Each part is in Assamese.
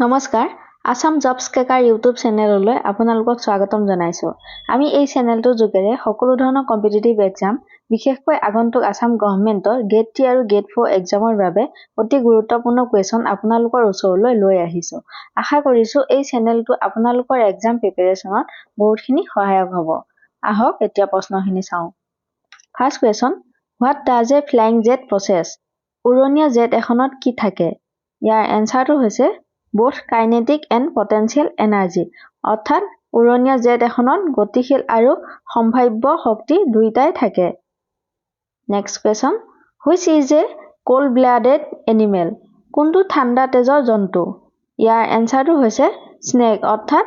নমস্কাৰ আসাম জবছ কেকাৰ ইউটিউব চেনেললৈ আপোনালোকক স্বাগতম জনাইছো। আমি এই চেনেলটোৰ যোগেৰে সকলো ধৰণৰ কম্পিটিটিভ এক্সাম বিশেষকৈ আগন্তুক আসাম গভৰ্ণমেণ্টৰ গ্ৰেড 3 আৰু গ্ৰেড 4 এক্সামৰ বাবে অতি গুৰুত্বপূৰ্ণ কুৱেশ্যন আপোনালোকৰ ওচৰলৈ লৈ আহিছো। আশা কৰিছো এই চেনেলটো আপোনালোকৰ এক্সাম প্ৰিপাৰেচনত বহুতখিনি সহায়ক হ'ব। আহক এতিয়া প্ৰশ্নখিনি চাওঁ। First question, what does a flying jet process? উৰণীয়া জেট এখনত কি থাকে? ইয়াৰ এনসাৰটো হৈছে both kinetic and potential energy, অৰ্থাৎ উৰণীয়া জেট এখনত গতিশীল আৰু সম্ভাৱ্য শক্তি দুইটাই থাকে। Next question, which is a cold-blooded animal? কোনটো ঠাণ্ডা তেজৰ জন্তু? ইয়াৰ এনসাৰটো হৈছে স্নেক, অৰ্থাৎ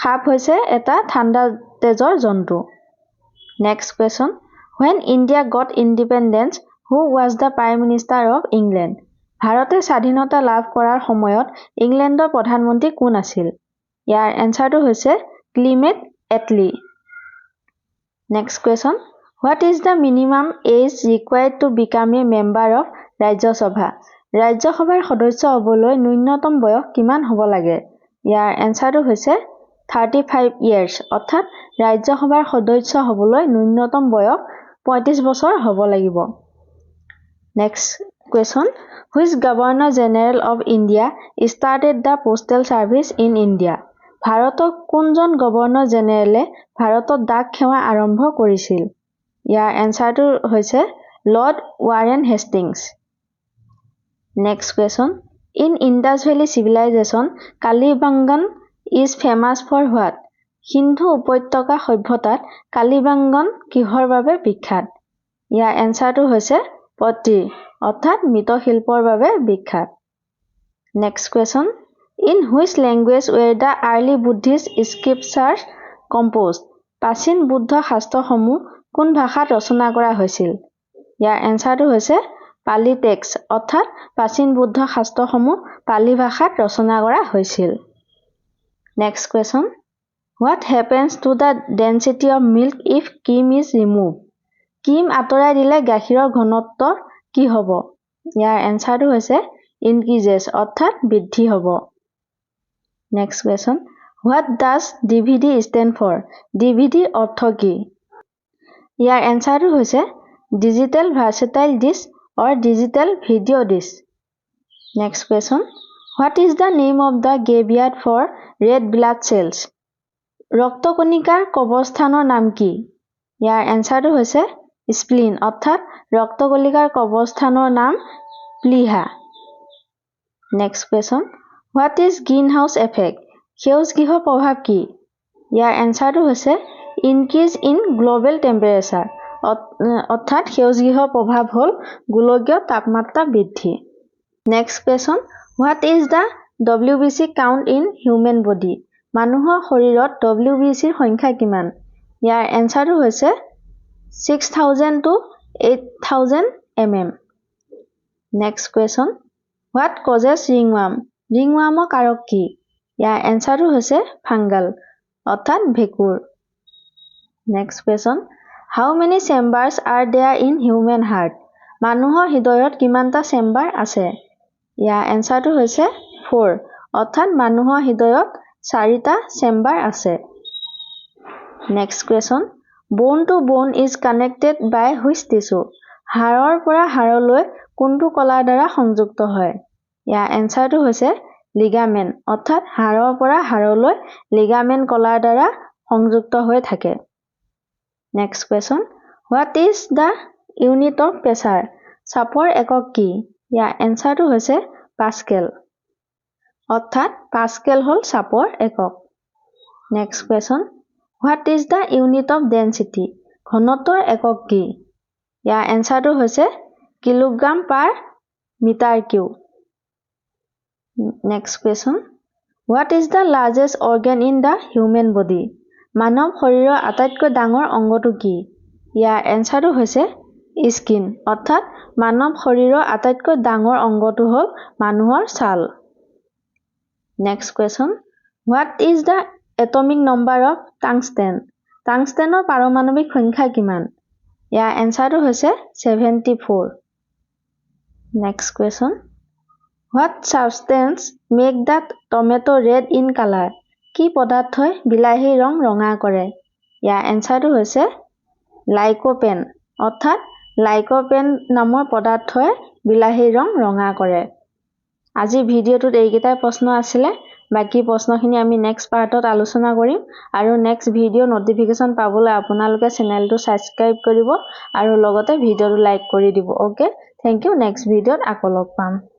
সাপ হৈছে এটা ঠাণ্ডা তেজৰ জন্তু। Next question, when India got independence, who was the Prime Minister of England? ভাৰতে স্বাধীনতা লাভ কৰাৰ সময়ত ইংলেণ্ডৰ প্ৰধানমন্ত্ৰী কোন আছিল? ইয়াৰ এনসাৰটো হৈছে ক্লিমেট এটলি। Next question, what is the minimum age required to become a member of Rajya Sabha? ৰাজ্যসভাৰ সদস্য হ'বলৈ ন্যূনতম বয়স কিমান হ'ব লাগে? ইয়াৰ এনসাৰটো হৈছে 35 years, অৰ্থাৎ ৰাজ্যসভাৰ সদস্য হ'বলৈ ন্যূনতম বয়স 35 বছৰ হ'ব লাগিব। Next question, which Governor General of India started the postal service in India? ভাৰতক কোনজন গভৰ্ণৰ জেনেৰেলে ভাৰতত ডাক সেৱা আৰম্ভ কৰিছিল? ইয়াৰ এনসাৰটো হৈছে lord Warren Hastings. Next question, in Indus valley civilization Kalibangan is famous for what? সিন্ধু উপত্যকা সভ্যতাত কালিবাংগন কিহৰ বাবে বিখ্যাত? ইয়াৰ এনসাৰটো হৈছে পট্ৰি, অৰ্থাৎ মৃৎশিল্পৰ বাবে বিখ্যাত। Next question, in which language ৱেৰ the early Buddhist scriptures composed? প্ৰাচীন বুদ্ধ শাস্ত্ৰসমূহ কোন ভাষাত ৰচনা কৰা হৈছিল? ইয়াৰ এনসাৰটো হৈছে পালি টেক্সট, অৰ্থাৎ প্ৰাচীন বুদ্ধ শাস্ত্ৰসমূহ পালি ভাষাত ৰচনা কৰা হৈছিল। Next question, what happens to the density of milk if cream is remove? Cream আঁতৰাই দিলে গাখীৰৰ ঘনত্ব কি হ'ব? ইয়াৰ এনসাৰটো হৈছে ইনক্ৰিজেছ, অৰ্থাৎ বৃদ্ধি হ'ব। Next question, what does DVD stand for? DVD অৰ্থ কি? ইয়াৰ এনসাৰটো হৈছে digital versatile disc or digital video' disc. Next question, what is the name of the graveyard for red blood cells? ৰক্তকণিকাৰ কবৰস্থানৰ নাম কি? ইয়াৰ এনসাৰটো হৈছে স্প্লিন, অৰ্থাৎ ৰক্তকণিকাৰ কবৰস্থানৰ নাম প্লিহা। Next question, what is greenhouse effect? সেউজ গৃহ প্ৰভাৱ কি? ইয়াৰ এনসাৰটো হৈছে ইনক্ৰিজ ইন গ্ল'বেল টেম্পাৰেচাৰ, অৰ্থাৎ সেউজ গৃহ প্ৰভাৱ হ'ল গোলকীয় তাপমাত্ৰা বৃদ্ধি। Next question, what is the WBC count in human body? মানুহৰ শৰীৰত WBCৰ সংখ্যা কিমান? ইয়াৰ এনসাৰটো হৈছে 6000 to 8000 mm। Next question, what causes ringworm? ৰিংৱাৰ্মৰ কাৰক কি? ইয়াৰ এনসাৰটো হৈছে ফাংগাল, অৰ্থাৎ ভেঁকুৰ। Next question, how many chambers are there in human heart? মানুহৰ হৃদয়ত কিমানটা চেম্বাৰ আছে? ইয়াৰ এনসাৰটো হৈছে 4, অৰ্থাৎ মানুহৰ হৃদয়ত 4টা চেম্বাৰ আছে। Next question, bone to bone is connected by which tissue? হাড়ৰ পৰা হাড়লৈ কোনটো কলাৰ দ্বাৰা সংযুক্ত হয়? ইয়াৰ এনসাৰটো হৈছে লিগামেণ্ট, অৰ্থাৎ হাড়ৰ পৰা হাড়লৈ লিগামেণ্ট কলাৰ দ্বাৰা সংযুক্ত হৈ থাকে। Next question, what is the unit of pressure? চাপৰ একক কি? ইয়াৰ এনসাৰটো হৈছে পাস্কেল, অৰ্থাৎ পাস্কেল হ'ল চাপৰ একক। Next question, what is the unit of density? ঘনত্বৰ একক কি? ইয়াৰ এনসাৰটো হৈছে kilogram per metre cube. Next question, what is the largest organ in the human body? মানৱ শৰীৰৰ আটাইতকৈ ডাঙৰ অংগটো কি? ইয়াৰ এনসাৰটো হৈছে স্কিন, অৰ্থাৎ মানৱ শৰীৰৰ আটাইতকৈ ডাঙৰ অংগটো হ'ল মানুহৰ ছাল। Next question, what is the atomic number of tungsten? টাংষ্টেনৰ পাৰমাণৱিক সংখ্যা কিমান? ইয়াৰ এনসাৰটো হৈছে 74। Next question, What substance make that tomato red in color? কি পদাৰ্থই বিলাহীৰ ৰং ৰঙা কৰে? ইয়াৰ এনসাৰটো হৈছে লাইকোপেন, অৰ্থাৎ লাইকোপেন নামৰ পদাৰ্থই বিলাহীৰ ৰং ৰঙা কৰে। আজি ভিডিঅ'টোত এইকেইটাই প্ৰশ্ন আছিলে। বাকি প্ৰশ্নখিনি আমি নেক্সট পাৰ্টত আলোচনা কৰিম আৰু নেক্সট ভিডিঅ' নটিফিকেশ্যন পাবলৈ আপোনালোকে চেনেলটো ছাবস্ক্ৰাইব কৰিব আৰু লগতে ভিডিঅ'টো লাইক কৰি দিব। Okay, thank U. নেক্সট ভিডিঅ'ত আকৌ লগ পাম।